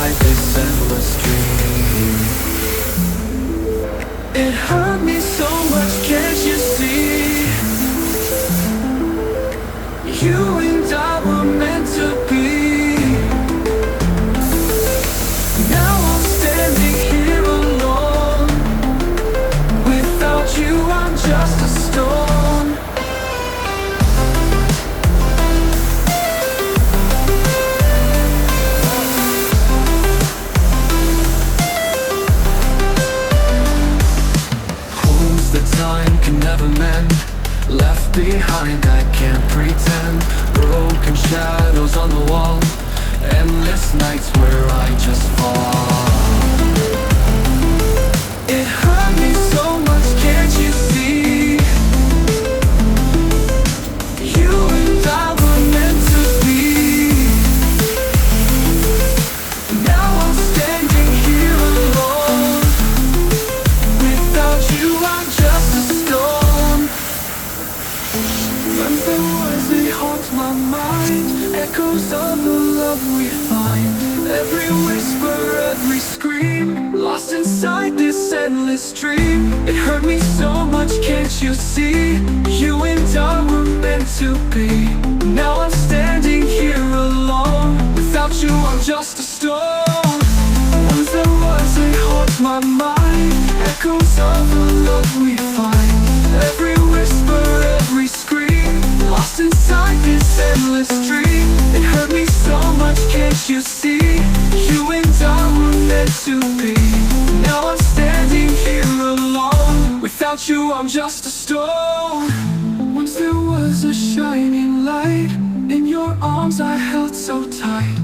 inside this endless dream. It hurt me so much, can't you see? You and I were meant to be. Now I'm standing here alone. Without you, I'm just a stone. Wounds that time can never mend. Left behind, I can't pretend. Broken shadows on the wall. Endless nights where I just fall. It hurt me so much, can't you see? You and I were meant to be. Now I'm standing here alone. Without you, I'm just a stone. When the words they haunt my mind, echoes of the love we find. Every whisper, every scream, lost inside this endless dream. It hurt me so much, can't you see? You and I were meant to be. Now I'm standing here alone. Without you, I'm just a stone. Once there was they haunt my mind, echoes of the love we find. Every whisper, every scream, lost inside this endless dream. It hurt me so much, can't you see? You and I were meant to be. Now I'm standing here alone. Without you, I'm just a stone. Once there was a shining light. In your arms I held so tight.